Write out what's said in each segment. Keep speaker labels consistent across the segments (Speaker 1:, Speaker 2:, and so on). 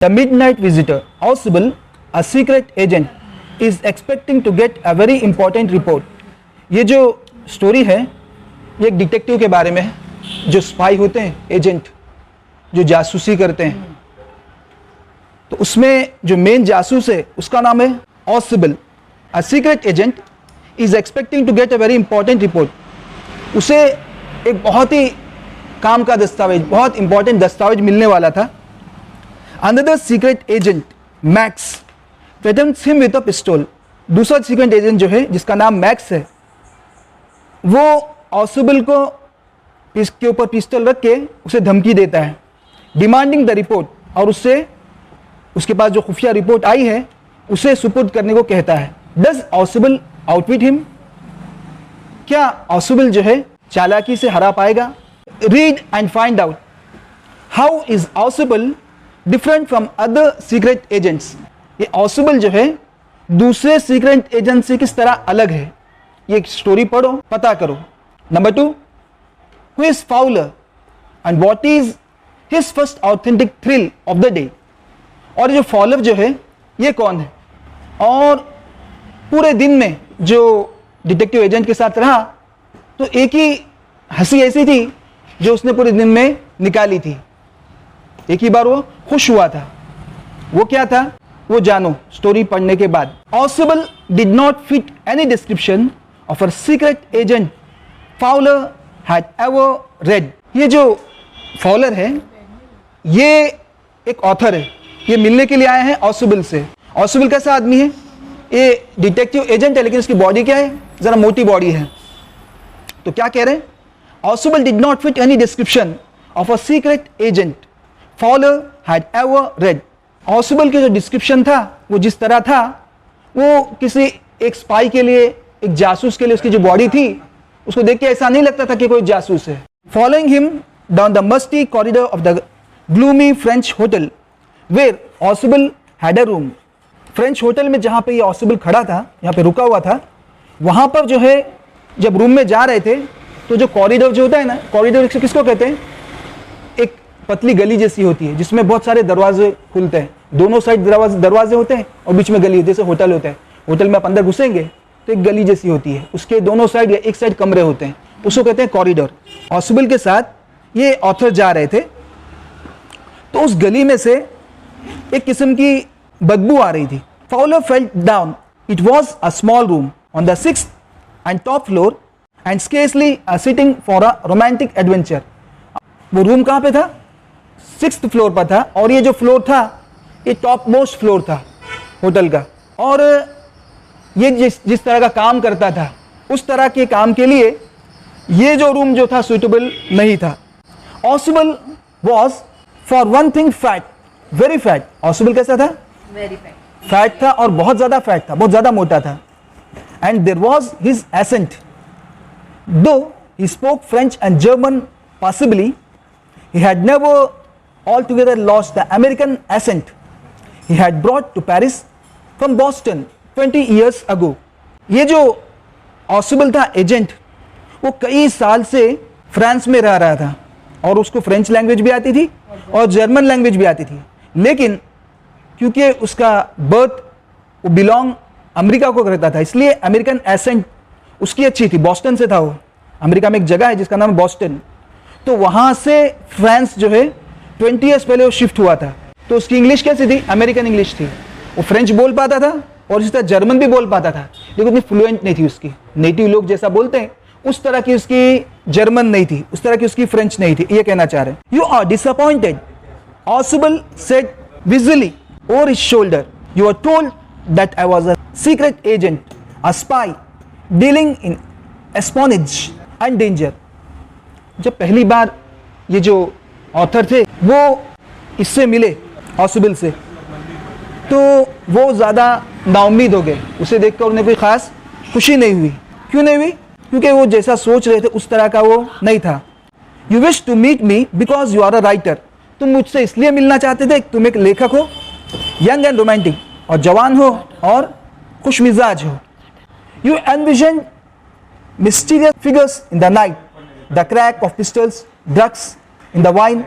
Speaker 1: The midnight visitor, Ausable, a secret agent, is expecting to get a very important report. ये जो story है ये एक detective के बारे में है जो स्पाई होते हैं, एजेंट जो जासूसी करते हैं। तो उसमें जो मेन जासूस है उसका नाम है Ausable. A secret agent is expecting to get a very important report. उसे एक बहुत ही काम का दस्तावेज, बहुत इंपॉर्टेंट दस्तावेज मिलने वाला था। Another secret agent, Max, threatens him with a pistol. दूसरा सीक्रेट एजेंट जो है जिसका नाम मैक्स है वो ऑसिबल को इसके ऊपर पिस्टल रख के उसे धमकी देता है, डिमांडिंग द रिपोर्ट, और उससे उसके पास जो खुफिया रिपोर्ट आई है उसे सुपुर्द करने को कहता है। Does ऑसिबल outwit him? क्या ऑसिबल जो है चालाकी से हरा पाएगा? Read and find out how is ऑसिबल different from other secret agents. ये ऑसिबल जो है दूसरे सीक्रेट एजेंट से किस तरह अलग है, ये स्टोरी पढ़ो, पता करो। Number 2, who is Fowler and what is his first authentic thrill of the day. और जो फॉलर जो है ये कौन है, और पूरे दिन में जो डिटेक्टिव एजेंट के साथ रहा तो एक ही हंसी ऐसी थी जो उसने पूरे दिन में निकाली थी। एक ही बार वो खुश हुआ था, वो क्या था वो जानो स्टोरी पढ़ने के बाद। ऑसिबल did not fit any description of a secret agent Fowler had ever red. ये जो फाउलर है ये एक ऑथर है, ये मिलने के लिए आए हैं ऑसिबल से। ऑसिबल कैसा आदमी है? ये डिटेक्टिव एजेंट है लेकिन इसकी बॉडी क्या है, जरा मोटी बॉडी है। तो क्या कह रहे हैं? Ausable did not fit any description of a secret agent Fowler had ever read. Ausable के जो डिस्क्रिप्शन था वो जिस तरह था वो किसी एक स्पाई के लिए, एक जासूस के लिए उसकी जो बॉडी थी उसको देख के ऐसा नहीं लगता था कि कोई जासूस है। Following him down the musty corridor of the gloomy French hotel where Ausable had a room. French hotel में जहाँ पे ये ऑसिबल खड़ा था, यहाँ पे रुका हुआ था, वहाँ पर जो है जब रूम में जा रहे थे तो जो कॉरिडोर जो होता है ना, कॉरिडोर किसको कहते हैं? एक पतली गली जैसी होती है जिसमें बहुत सारे दरवाजे खुलते हैं, दोनों साइड दरवाजे होते हैं और बीच में गली, जैसे होटल होता है। होटल में आप अंदर घुसेंगे तो एक गली जैसी होती है, उसके दोनों साइड या एक साइड कमरे होते हैं, उसको कहते हैं कॉरिडोर। ऑसिबल के साथ ये ऑथर जा रहे थे तो उस गली में से एक किस्म की बदबू आ रही थी। Fowler felt down, it was a small room on the 6th and top floor and scarcely a sitting for a romantic adventure. वो रूम कहाँ पे था? 6th फ्लोर पर था, और ये जो फ्लोर था ये टॉप मोस्ट फ्लोर था होटल का। और ये जिस तरह का काम करता था उस तरह के काम के लिए ये जो रूम जो था सुइटेबल नहीं था। ऑसिबल was for one thing fat, very fat. ऑसिबल कैसा था?
Speaker 2: Very fat.
Speaker 1: फैट था और बहुत ज़्यादा फैट था, बहुत ज़्यादा मोटा था। And there was his accent, though he spoke French and German possibly, he had never altogether lost the American accent he had brought to Paris from Boston 20 years ago. ये जो ऑसिबल था एजेंट, वो कई साल से फ्रांस में रह रहा था और उसको फ्रेंच लैंग्वेज भी आती थी और जर्मन लैंग्वेज भी आती थी, लेकिन क्योंकि उसका बर्थ वो बिलोंग अमेरिका को करता था इसलिए अमेरिकन एसेंट उसकी अच्छी थी। बॉस्टन से था वो, अमेरिका में एक जगह है जिसका नाम है बॉस्टन, तो वहाँ से फ्रांस जो है 20 ईयर्स पहले वो शिफ्ट हुआ था। तो उसकी इंग्लिश कैसी थी? अमेरिकन इंग्लिश थी। वो फ्रेंच बोल पाता था और इसी तरह जर्मन भी बोल पाता था, लेकिन उतनी फ्लुएंट नहीं थी उसकी। नेटिव लोग जैसा बोलते हैं उस तरह की उसकी जर्मन नहीं थी, उस तरह की उसकी फ्रेंच नहीं थी, ये कहना चाह रहे हैं। You are disappointed, Ossible said visually over his shoulder, you are told that I was a secret agent, a spy dealing in espionage and danger. जब पहली बार ये जो ऑथर थे वो इससे मिले ऑसिबल से तो वो ज़्यादा नाउम्मीद हो गए, उसे देखकर उन्हें कोई ख़ास खुशी नहीं हुई। क्यों नहीं हुई? क्योंकि वो जैसा सोच रहे थे उस तरह का वो नहीं था। You wish to meet me because you are a writer, तुम मुझसे इसलिए मिलना चाहते थे तुम एक लेखक हो, यंग एंड रोमांटिक, और जवान हो और खुश मिजाज हो। You envision mysterious figures in the night, the crack of pistols, drugs in the wine.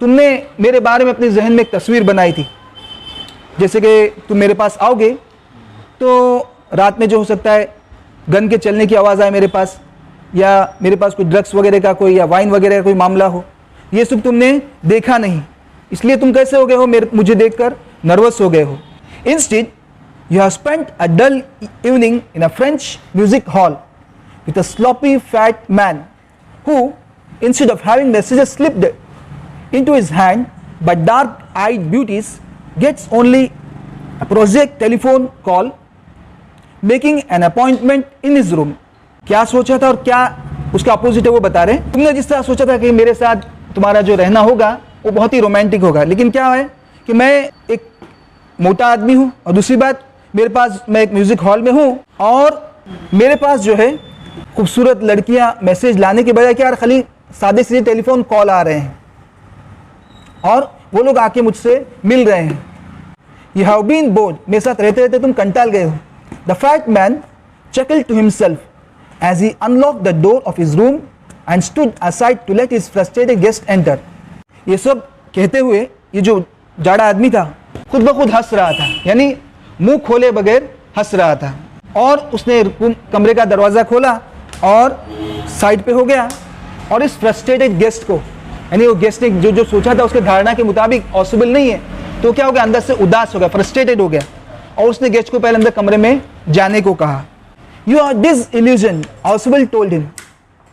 Speaker 1: तुमने मेरे बारे में अपने जहन में एक तस्वीर बनाई थी, जैसे कि तुम मेरे पास आओगे तो रात में जो हो सकता है गन के चलने की आवाज़ आए मेरे पास, या मेरे पास कोई ड्रग्स वगैरह का कोई या वाइन वगैरह का कोई मामला हो। ये सब तुमने देखा नहीं, इसलिए तुम कैसे हो गए हो, मुझे देखकर नर्वस हो गए हो। Instead you have spent a dull evening in a French music hall with a sloppy fat man who, instead of having messages slipped into his hand by dark-eyed beauties, gets only a prosaic telephone call, making an appointment in his room. क्या सोचा था और क्या उसका opposite है वो बता रहे हैं। तुमने जिस तरह सोचा था कि मेरे साथ तुम्हारा जो रहना होगा वो बहुत ही रोमांटिक होगा, लेकिन क्या है कि मैं एक मोटा आदमी हूँ, और दूसरी बात मेरे पास, मैं एक म्यूजिक हॉल में हूँ और मेरे पास जो है खूबसूरत लड़कियां मैसेज लाने के बजाय क्या खाली सादे सीधे टेलीफोन कॉल आ रहे हैं और वो लोग आके मुझसे मिल रहे हैं। यू हैव बीन बोर्ड, मेरे साथ रहते रहते तुम कंटाल गए हो। The fat man chuckled to himself as he unlocked the door of his room and stood aside to let his frustrated guest enter. ये सब कहते हुए ये जो जाड़ा आदमी था खुद ब खुद हंस रहा था, यानी मुंह खोले बगैर हंस रहा था, और उसने कमरे का दरवाज़ा खोला और साइड पे हो गया, और इस फ्रस्ट्रेटेड गेस्ट को, यानी वो गेस्ट ने जो सोचा था उसके धारणा के मुताबिक पॉसिबल नहीं है, तो क्या हो गया, अंदर से उदास हो गया, फ्रस्ट्रेटेड हो गया, और उसने गेस्ट को पहले अंदर कमरे में जाने को कहा। You are disillusion, Ossible told him,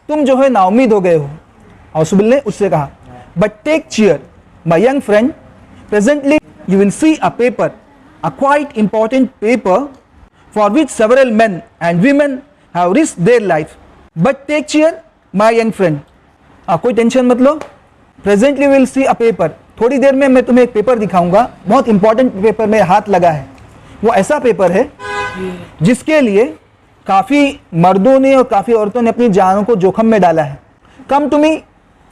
Speaker 1: तुम जो है नाउमीद हो गए हो, ऑसिबल ने उससे कहा। But take cheer my young friend, presently you will see a paper, a quite important paper for which several men and women have risked their life. But take cheer, my young friend. कोई tension मत लो, presently we will see a paper. थोड़ी देर में मैं तुम्हें एक paper दिखाऊंगा, बहुत important paper मेरे हाथ लगा है। वो ऐसा पेपर है जिसके लिए काफ़ी मर्दों ने और काफ़ी औरतों ने अपनी जानों को जोखम में डाला है। Come to me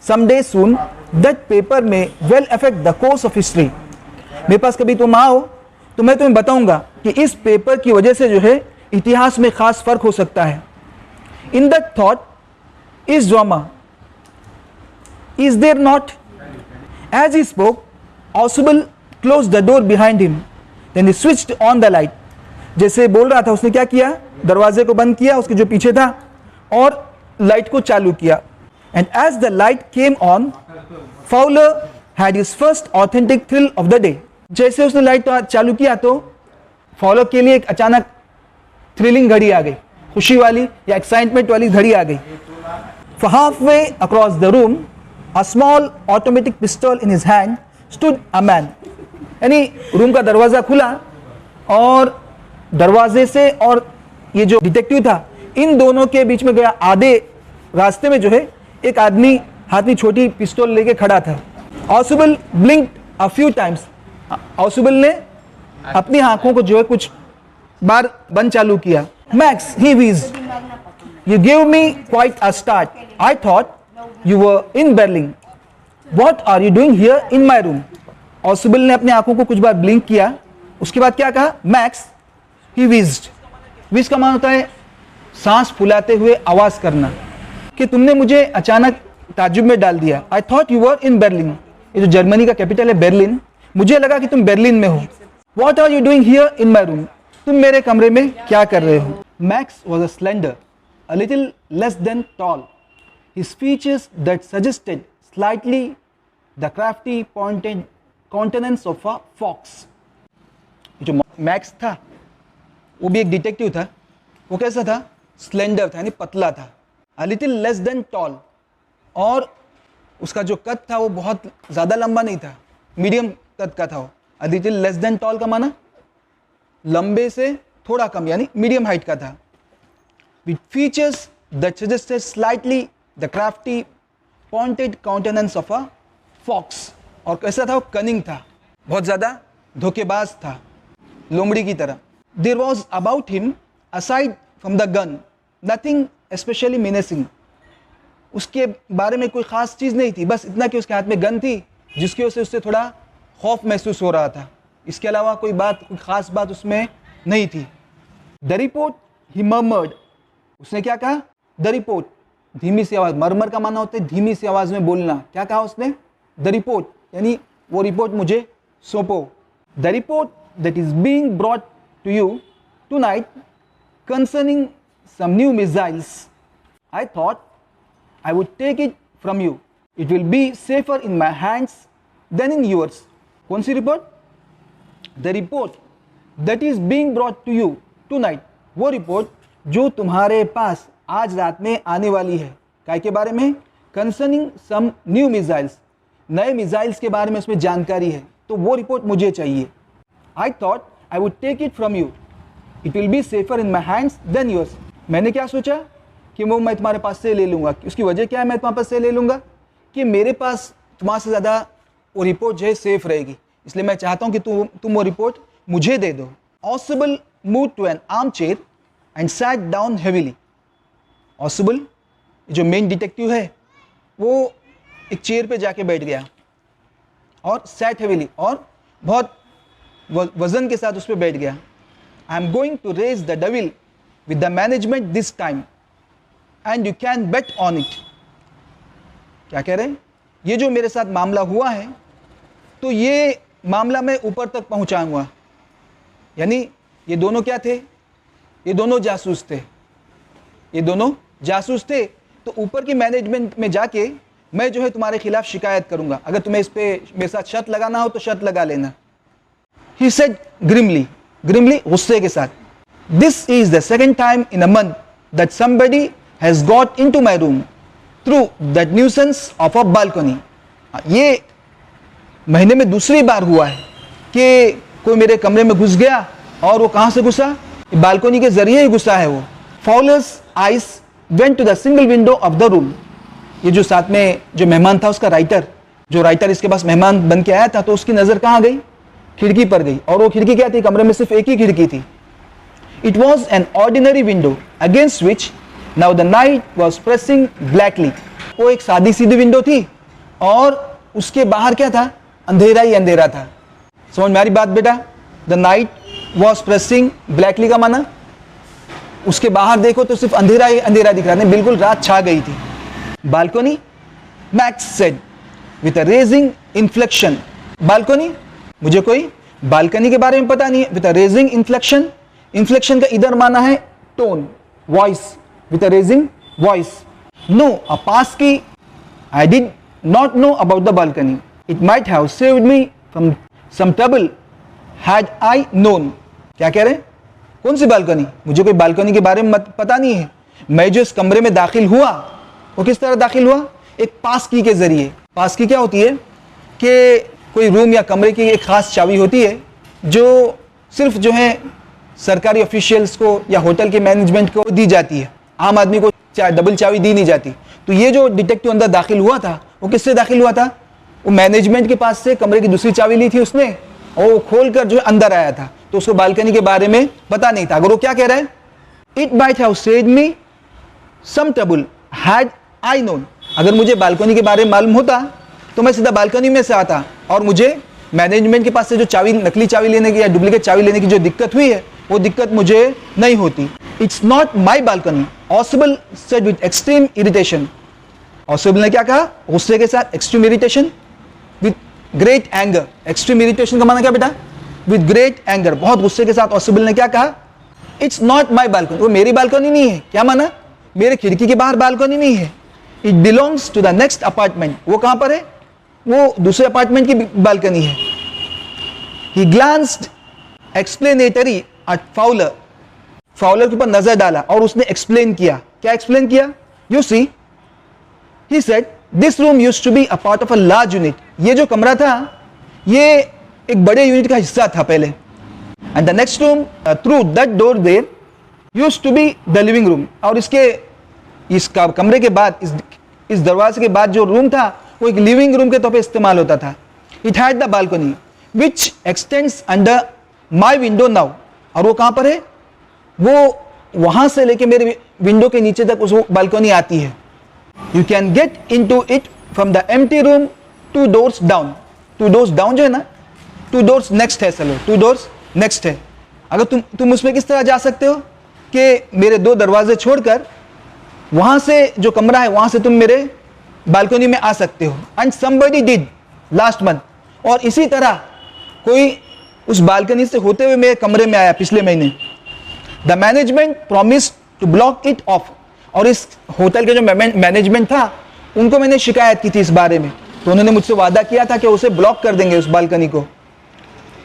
Speaker 1: someday soon, that paper may well affect the course of history. मेरे पास कभी तुम आओ तो मैं तुम्हें बताऊंगा कि इस पेपर की वजह से जो है इतिहास में खास फर्क हो सकता है। In that thought is drama, is there not? As he spoke, Ausable close the door behind him, then he switched on the light. जैसे बोल रहा था उसने क्या किया, दरवाजे को बंद किया उसके जो पीछे था और लाइट को चालू किया। And as the light came on, Fowler had his first authentic thrill of the day. जैसे उसने लाइट चालू किया तो फॉलो के लिए एक अचानक थ्रिलिंग घड़ी आ गई, खुशी वाली या एक्साइटमेंट वाली घड़ी आ गई। For half way across the room, a small automatic pistol in his hand stood a man. यानी रूम का दरवाजा खुला और दरवाजे से और ये जो डिटेक्टिव था इन दोनों के बीच में गया आधे रास्ते में जो है एक आदमी हाथ में छोटी पिस्तौल लेके खड़ा था। ऑसिबल ब्लिंक्ड अ फ्यू टाइम्स, ऑसिबल ने अपनी आंखों को जो है कुछ बार बंद चालू किया। Max, he wheezed, you give me quite a start, I thought you were in Berlin, what are you doing here in my room. Ossible ने अपनी आंखों को कुछ बार ब्लिंक किया, उसके बाद क्या कहा, मैक्स, ही व्हीज्ड। व्हीज का मान होता है सांस फुलाते हुए आवाज करना, कि तुमने मुझे अचानक ताज्जुब में डाल दिया। आई thought you were in Berlin, ये जो जर्मनी का कैपिटल है बर्लिन, मुझे लगा कि तुम बर्लिन में हो। What are you doing here in my room? तुम मेरे कमरे में क्या कर रहे हो? Max was a slender, a little less than tall. His features that suggested slightly the crafty, pointed countenance of a fox. जो मैक्स था वो भी एक डिटेक्टिव था। वो कैसा था? स्लेंडर था, यानी पतला था। A little less than tall, और उसका जो कद था वो बहुत ज़्यादा लंबा नहीं था, मीडियम कद का था वो। A little less than tall का माना लंबे से थोड़ा कम, यानी मीडियम हाइट का था। With features that suggested slightly the crafty, pointed countenance of a fox. और कैसा था वो? कनिंग था, बहुत ज़्यादा धोखेबाज था, लोमड़ी की तरह। There was about him, aside from the gun, nothing especially menacing. उसके बारे में कोई ख़ास चीज़ नहीं थी, बस इतना कि उसके हाथ में गन थी जिसकी वजह से उससे थोड़ा खौफ महसूस हो रहा था। इसके अलावा कोई ख़ास बात उसमें नहीं थी। द रिपोर्ट, ही मर्मर्ड, उसने क्या कहा? द रिपोर्ट, धीमी सी आवाज़। मरमर का माना होता है धीमी सी आवाज़ में बोलना। क्या कहा उसने? द रिपोर्ट, यानी वो रिपोर्ट मुझे सौंपो। The report that is being brought to you tonight concerning some new missiles, I thought I would take it from you, it will be safer in my hands than in yours. कौन सी report? The report that is being brought to you tonight, वो report जो तुम्हारे पास आज रात में आने वाली है। काय के बारे में? कंसर्निंग सम न्यू मिसाइल्स, नए मिसाइल्स के बारे में उसमें जानकारी है, तो वो रिपोर्ट मुझे चाहिए। I thought I would take it from you, it will be safer in my hands than yours. मैंने क्या सोचा कि वो मैं तुम्हारे पास से ले लूँगा। उसकी वजह क्या है मैं तुम्हारे पास से ले लूँगा? कि मेरे पास तुम्हारे से ज़्यादा वो रिपोर्ट जो है सेफ रहेगी, इसलिए मैं चाहता हूँ कि तुम वो रिपोर्ट मुझे दे दो। Ausable move to an armchair and sat down heavily. Ausable जो मेन डिटेक्टिव है वो एक चेयर पे जाके बैठ गया और सैट हेविली, और बहुत वजन के साथ उस पर बैठ गया। I am going to raise the devil with the management this time and you can bet on it. क्या कह रहे हैं? ये जो मेरे साथ मामला हुआ है तो ये मामला मैं ऊपर तक पहुंचाऊंगा। यानी ये दोनों क्या थे? ये दोनों जासूस थे। ये दोनों जासूस थे, तो ऊपर की मैनेजमेंट में जाके मैं जो है तुम्हारे खिलाफ शिकायत करूंगा। अगर तुम्हें इस पे मेरे साथ शर्त लगाना हो तो शर्त लगा लेना। He said grimly, गुस्से के साथ, This is the second time in a month that somebody has got into my room through that nuisance of a balcony. ये महीने में दूसरी बार हुआ है कि कोई मेरे कमरे में घुस गया, और वो कहाँ से घुसा? बालकनी के जरिए ही घुसा है वो। Fowler's eyes went to the single window of the room. ये जो साथ में जो मेहमान था उसका राइटर, जो राइटर इसके पास मेहमान बन के आया था, तो उसकी नज़र कहाँ गई? खिड़की पर गई। और वो खिड़की क्या थी? कमरे में सिर्फ एक ही खिड़की थी। It was an ordinary window against which now the night was pressing blackly. वो एक सादी सीधी विंडो थी और उसके बाहर क्या था? अंधेरा ही अंधेरा था। समझ में आ रही बात बेटा? The night was pressing blackly का माना उसके बाहर देखो तो सिर्फ अंधेरा ही अंधेरा दिख रहा था, बिल्कुल रात छा गई थी। Balcony, Max said with a raising inflection. Balcony, मुझे कोई बालकनी के बारे में पता नहीं है। With a raising inflection, inflection का इधर माना है tone, voice, with a raising voice. No, a pass key, I did not know about the balcony, it might have saved me from some trouble had I known. क्या कह रहे हैं? कौन सी balcony? मुझे कोई बालकनी के बारे में पता नहीं है। मैं जो इस कमरे में दाखिल हुआ वो किस तरह दाखिल हुआ? एक पास की के जरिए। पास की क्या होती है कि कोई रूम या कमरे की एक खास चाबी होती है जो सिर्फ जो है सरकारी ऑफिशियल्स को या होटल के मैनेजमेंट को दी जाती है, आम आदमी को डबल चाबी दी नहीं जाती। तो ये जो डिटेक्टिव अंदर दाखिल हुआ था वो किससे दाखिल हुआ था? वो मैनेजमेंट के पास से कमरे की दूसरी चाबी ली थी उसने, और वो खोल कर जो है अंदर आया था, तो उसको बालकनी के बारे में पता नहीं था। अगर वो क्या कह रहा है? It might have saved me some trouble had I known. अगर मुझे बालकनी के बारे में मालूम होता तो मैं सीधा बालकनी में से आता और मुझे मैनेजमेंट के पास से जो चाबी, नकली चाबी लेने की या डुप्लीकेट चाबी लेने की जो दिक्कत हुई है वो दिक्कत मुझे नहीं होती। It's not my balcony, ऑसिबल said with extreme irritation. ऑसिबल ने क्या कहा? गुस्से के साथ। Extreme irritation with great anger. Extreme irritation का माना क्या बेटा? विद ग्रेट एंगर, बहुत गुस्से के साथ ऑसिबल ने क्या कहा? इट्स नॉट माई बालकनी, वो मेरी बालकनी नहीं है। क्या माना? मेरे खिड़की के बाहर बालकनी नहीं है। It belongs to the next apartment. वो कहां पर है? वो दूसरे अपार्टमेंट की बालकनी है। He glanced explanatory at Fowler. Fowler के ऊपर नजर डाला और उसने एक्सप्लेन किया। क्या एक्सप्लेन किया? You see, he said this room used to be a part of a large unit. ये जो कमरा था ये एक बड़े यूनिट का हिस्सा था पहले। And the next room through that door there used to be the living room. और इस कमरे के बाद, इस दरवाजे के बाद जो रूम था वो एक लिविंग रूम के तौर पे इस्तेमाल होता था। It had the balcony which x tends under my window now. और वो कहां पर है? वो वहां से लेके मेरे विंडो के नीचे तक उस बालकनी आती है। You can get into it from the empty room 2 doors down. 2 doors down जो है ना, 2 doors नेक्स्ट है। चलो 2 doors नेक्स्ट है। अगर तुम उसमें किस तरह जा सकते हो कि मेरे 2 दरवाजे छोड़कर वहां से जो कमरा है वहां से तुम मेरे बालकनी में आ सकते हो। And somebody did, last month, और इसी तरह कोई उस बालकनी से होते हुए मेरे कमरे में आया पिछले महीने। The management promise to block it off, और इस होटल के जो मैनेजमेंट था उनको मैंने शिकायत की थी इस बारे में, तो उन्होंने मुझसे वादा किया था कि उसे ब्लॉक कर देंगे उस बालकनी को,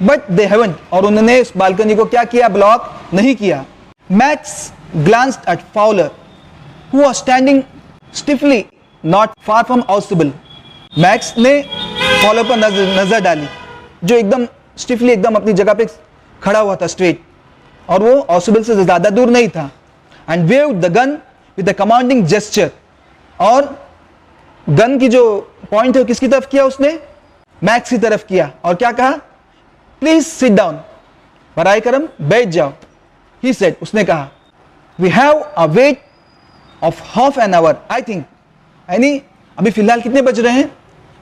Speaker 1: बट दे हैवंट, और उन्होंने इस बालकनी को क्या किया, ब्लॉक नहीं किया। Max glanced at Fowler who was standing stiffly not far from Ossible. Max ने फॉलोअर पर नजर डाली जो एकदम स्टिफली एकदम अपनी जगह पे खड़ा हुआ था स्ट्रेट, और वो ऑसिबल से ज्यादा दूर नहीं था। And waived the gun with the commanding gesture, और गन की जो पॉइंट है किसकी तरफ किया उसने, मैक्स की तरफ किया, और क्या कहा, प्लीज सिट डाउन, बराए करम बैठ जाओ। ही सेड, उसने कहा, we have a wait of half an hour I think, यानी अभी फिलहाल कितने बज रहे हैं,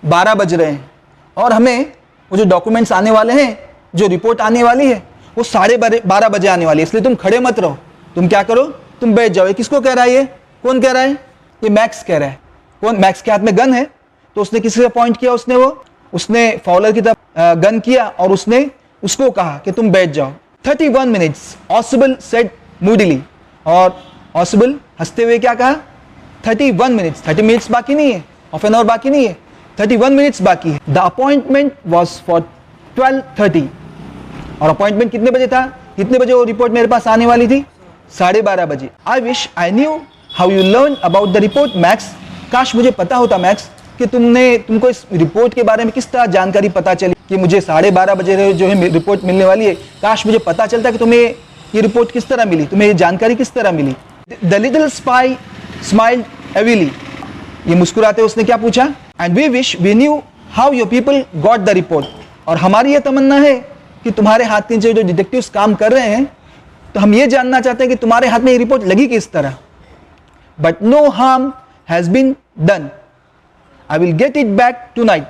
Speaker 1: 12 बज रहे हैं, और हमें वो जो डॉक्यूमेंट्स आने वाले हैं, जो रिपोर्ट आने वाली है वो 12:30 बजे आने वाली है, इसलिए तुम खड़े मत रहो, तुम क्या करो, तुम बैठ जाओ। ये किसको कह रहा है, ये कौन कह रहा है, ये मैक्स कह रहा है। कौन, मैक्स के हाथ में गन है, तो उसने किसी से पॉइंट किया, उसने फाउलर की तरफ गन किया और उसने उसको कहा कि तुम बैठ जाओ। 31 मिनट्स ऑसिबल सेड मूडीली, और ऑसिबल हंसते हुए क्या कहा, 31 मिनट्स, 30 मिनट्स बाकी नहीं है, हाफ एन आवर बाकी नहीं है, 31 मिनट्स बाकी है। द अपॉइंटमेंट वॉज फॉर 12:30, और अपॉइंटमेंट कितने बजे था, कितने बजे वो रिपोर्ट मेरे पास आने वाली थी, 12:30 बजे। I wish I knew how you learn about the report max, काश मुझे पता होता मैक्स कि तुमको इस रिपोर्ट के बारे में किस तरह जानकारी पता चली कि मुझे 12:30 बजे जो है रिपोर्ट मिलने वाली है। काश मुझे पता चलता कि तुम्हें ये रिपोर्ट किस तरह मिली, तुम्हें ये जानकारी किस तरह मिली। The little spy smiled heavily, ये मुस्कुराते उसने क्या पूछा, and we wish we knew how your people got the report, और हमारी ये तमन्ना है कि तुम्हारे हाथ के जो डिटेक्टिव्स काम कर रहे हैं, तो हम ये जानना चाहते हैं कि तुम्हारे हाथ में ये रिपोर्ट लगी किस तरह। But no harm has been done, I will get it back tonight.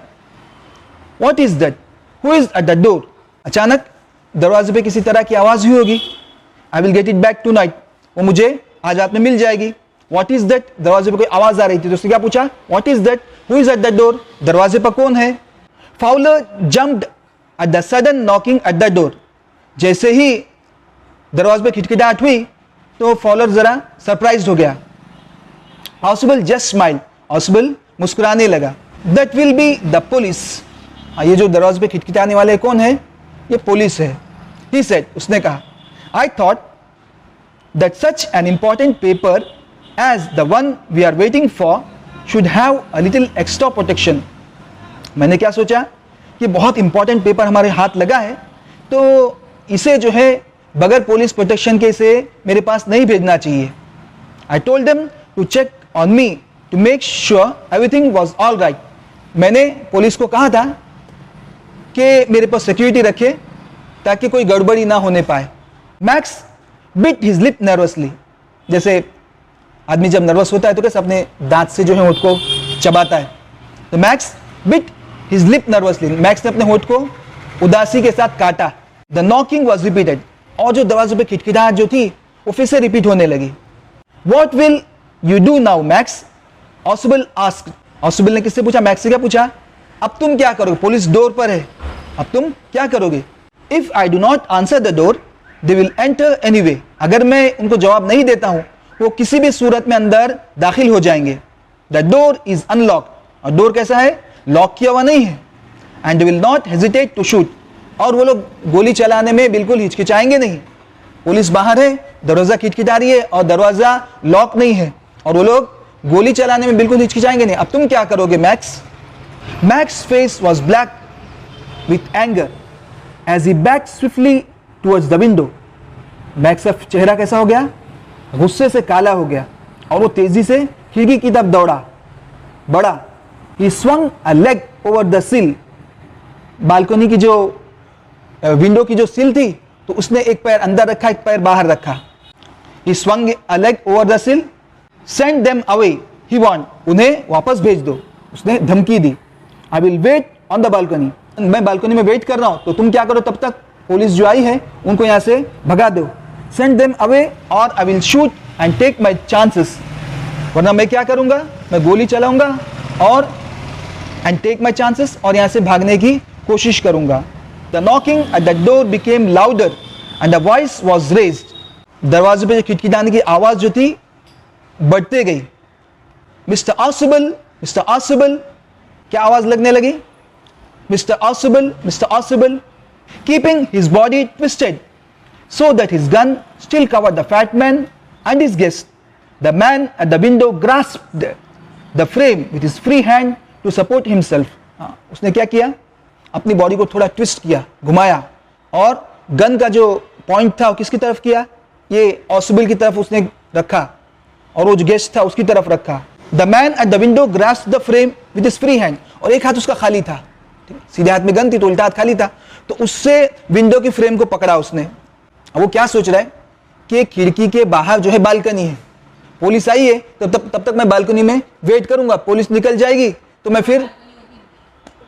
Speaker 1: What is that, who is at the door. अचानक दरवाजे पे किसी तरह की आवाज हुई होगी, I will get it back tonight, वो मुझे आज रात में मिल जाएगी। व्हाट इज दैट, दरवाजे पे कोई आवाज आ रही थी, तो उसने क्या पूछा, what is that, who is at the door, दरवाजे पर कौन है। Fowler jumped at the sudden knocking at the door, जैसे ही दरवाजे पे खिटखिटाहट हुई तो फॉलर जरा सरप्राइज हो गया। ऑसिबल जस्ट स्माइल, ऑसिबल मुस्कुराने लगा। That will be the police, ये जो दरवाजे पे खिटखिटाने वाले कौन है, ये पुलिस है। ही सेड, उसने कहा, I thought that such an important paper as the one we are waiting for should have a little extra protection. मैंने क्या सोचा कि बहुत इंपॉर्टेंट पेपर हमारे हाथ लगा है, तो इसे जो है बगैर पुलिस प्रोटेक्शन के इसे मेरे पास नहीं भेजना चाहिए। I told them to check on me to make sure everything was all right. मैंने पुलिस को कहा था कि मेरे पास सिक्योरिटी रखे ताकि कोई गड़बड़ी ना होने पाए। Max bit his lip nervously, जैसे आदमी जब नर्वस होता है तो कैसे अपने दांत से जो है होठ को चबाता है, तो max bit his lip nervously, max ने अपने होठ को उदासी के साथ काटा। द नॉकिंग वॉज रिपीटेड, और जो दरवाजे पे खिटखिटाहट जो थी वो फिर से रिपीट होने लगी। What will you do now, Max? ऑसिबल asked, ऑसिबल ने किससे पूछा, मैक्स से क्या पूछा, अब तुम क्या करोगे, पुलिस डोर पर है, अब तुम क्या करोगे। If I do not answer the door they will enter anyway, अगर मैं उनको जवाब नहीं देता हूं वो किसी भी सूरत में अंदर दाखिल हो जाएंगे। द डोर इज अनलॉक, और डोर कैसा है, लॉक किया हुआ नहीं है। And they will not hesitate to shoot, और वो लोग गोली चलाने में बिल्कुल हिचकिचाएंगे नहीं। पुलिस बाहर है, दरवाजा खिटखिटा रही है और दरवाजा लॉक नहीं है, और वो लोग गोली चलाने में बिल्कुल हिचकिचाएंगे नहीं। अब तुम क्या करोगे Max. Max face was black with anger as he back swiftly towards the window. Max का चेहरा कैसा हो गया, गुस्से से काला हो गया, और वो तेजी से खिड़की की तरफ दौड़ा बढ़ा। ही swung a leg over the सिल, बालकनी की जो विंडो की जो सिल थी तो उसने एक पैर अंदर रखा, एक पैर बाहर रखा। He swung a leg over the sill, send them away. He warned, उन्हें वापस भेज दो, उसने धमकी दी। I will wait on the balcony, मैं बालकनी में वेट कर रहा हूँ, तो तुम क्या करो तब तक, पुलिस जो आई है उनको यहाँ से भगा दो। Send them away or I will shoot and take my chances, वरना मैं क्या करूँगा, मैं गोली चलाऊंगा और एंड टेक माई चांसेस, और यहाँ से भागने की कोशिश करूंगा। The knocking at the door became louder and the voice was raised. दरवाजे पे खिटखिटाने की आवाज़ जो थी बढ़ते गई। मिस्टर ऑसिबल, मिस्टर ऑसिबल, क्या आवाज़ लगने लगी? Mister ऑसिबल, mister ऑसिबल, keeping his body twisted so that his gun still covered the fat man and his guest. The man at the window grasped the frame with his free hand to support himself. उसने क्या किया? अपनी body को थोड़ा twist किया, घुमाया, और gun का जो पॉइंट था वो किसकी तरफ किया? ये ऑसिबल की तरफ उसने रखा, और वो जो गेस्ट था उसकी तरफ रखा। The man at the window grasped the frame with his free hand, और एक हाथ उसका खाली था, सीधे हाथ में गन थी तो उल्टा हाथ खाली था, तो उससे विंडो की फ्रेम को पकड़ा उसने। अब वो क्या सोच रहा है कि खिड़की के बाहर जो है बालकनी है, पुलिस आई है तो तब तक मैं बालकनी में वेट करूंगा, पुलिस निकल जाएगी तो मैं फिर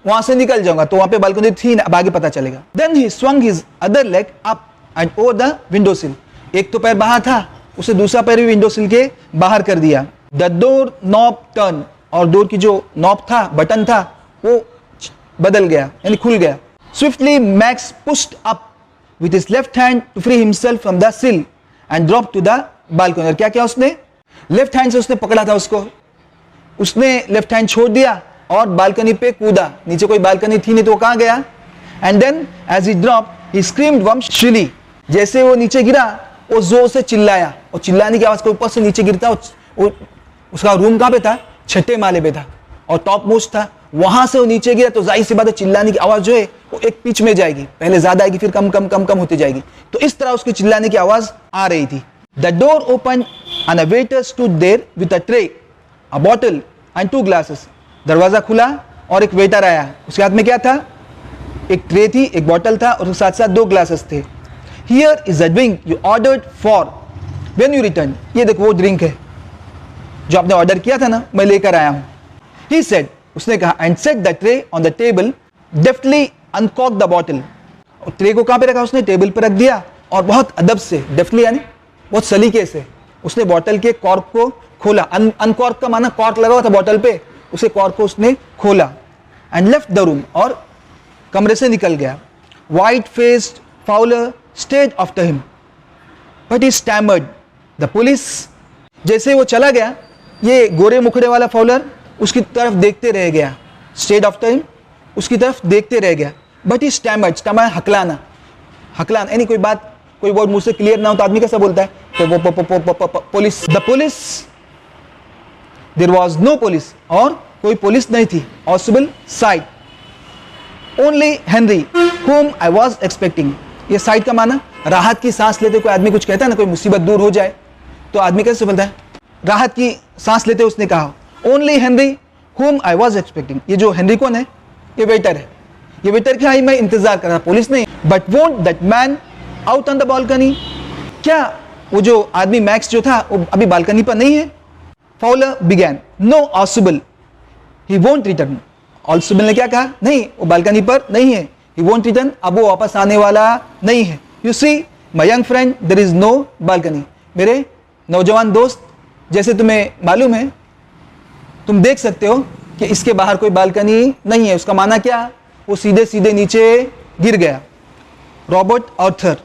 Speaker 1: वहां से निकल जाऊंगा, तो वहां पे बालकनी थी ना, अब आगे पता चलेगा। Then he swung his other leg up and over the window sill. एक तो पैर बाहर था, उसे दूसरा पैर भी विंडो सिल के बाहर कर दिया। द डोर नॉब टर्न, और डोर की जो नॉब था, बटन था, वो बदल गया, यानी खुल गया। Swiftly max pushed up with his left hand to free himself from the sill and drop to the balcony. और क्या किया उसने? लेफ्ट हैंड से उसने पकड़ा था उसको, उसने लेफ्ट हैंड छोड़ दिया और बालकनी पे कूदा। नीचे कोई बालकनी थी नहीं तो वो कहाँ गया? And then as he drop he screamed once shrilly. जैसे वो नीचे गिरा वो जोर से चिल्लाया, और चिल्लाने की आवाज को ऊपर से नीचे गिरता। उसका रूम कहाँ पे था? 6ठे माले पे था और टॉप मोस्ट था। वहां से वो नीचे गिरा तो जाहिर सी बात है चिल्लाने की आवाज जो है वो एक पिच में जाएगी, पहले ज्यादा आएगी फिर कम कम कम कम होती जाएगी। तो इस तरह उसकी चिल्लाने की आवाज आ रही थी। The door open and a waiter stood there with a tray, a bottle and 2 glasses. दरवाजा खुला और एक वेटर आया, उसके हाथ में क्या था? एक ट्रे थी, एक बॉटल था, और साथ साथ 2 ग्लासेस थे। Here is a drink you ordered for when you return. ये देखो वो ड्रिंक है जो आपने ऑर्डर किया था ना, मैं लेकर आया हूं। ही सेड, उसने कहा, and set the tray on the table, deftly uncork the bottle. Tray को कहां पे रखा उसने? टेबल पर रख दिया, और बहुत अदब से, डेफ्टली यानी बहुत सलीके से उसने बॉटल के कॉर्क को खोला। अनकॉर्क का माना कॉर्क लगा हुआ था बॉटल पे, उसे कॉर्क को उसने खोला। एंड लेफ्ट द रूम, और कमरे से निकल गया। White faced Fowler stared after him but he stammered the police. जैसे वो चला गया, ये गोरे मुखड़े वाला फाउलर उसकी तरफ देखते रह गया। स्टेड आफ्टर हिम, उसकी तरफ देखते रह गया। बट ही स्टैमर्ड, स्टैमर हकलाना, हकलाना यानी कोई बात, कोई वर्ड मुझसे क्लियर ना हो तो आदमी कैसा बोलता है? Police, the police, there was no police, और कोई पुलिस नहीं थी। Ausable side only Henry whom I was expecting। ये साइड का माना राहत की सांस लेते। कोई आदमी कुछ कहता है ना, कोई मुसीबत दूर हो जाए तो आदमी कैसे बोलता है? राहत की सांस लेते उसने कहा, only Henry whom I was expecting। ये जो हेनरी कौन है? ये वेटर है। ये वेटर क्या है? मैं इंतजार कर रहा, पुलिस नहीं। But won't that man out on the balcony. क्या वो जो आदमी मैक्स जो था वो अभी बालकनी पर नहीं है? Fowler began, no Ausable he won't return. Ausable ने क्या कहा? नहीं, वो बालकनी पर नहीं है। ही वोंट रिटर्न, अब वो वापस आने वाला नहीं है। You see my young friend, there is no balcony. मेरे नौजवान दोस्त, जैसे तुम्हें मालूम है, तुम देख सकते हो कि इसके बाहर कोई बालकनी नहीं है। उसका माना क्या? वो सीधे सीधे नीचे गिर गया। Robert Arthur.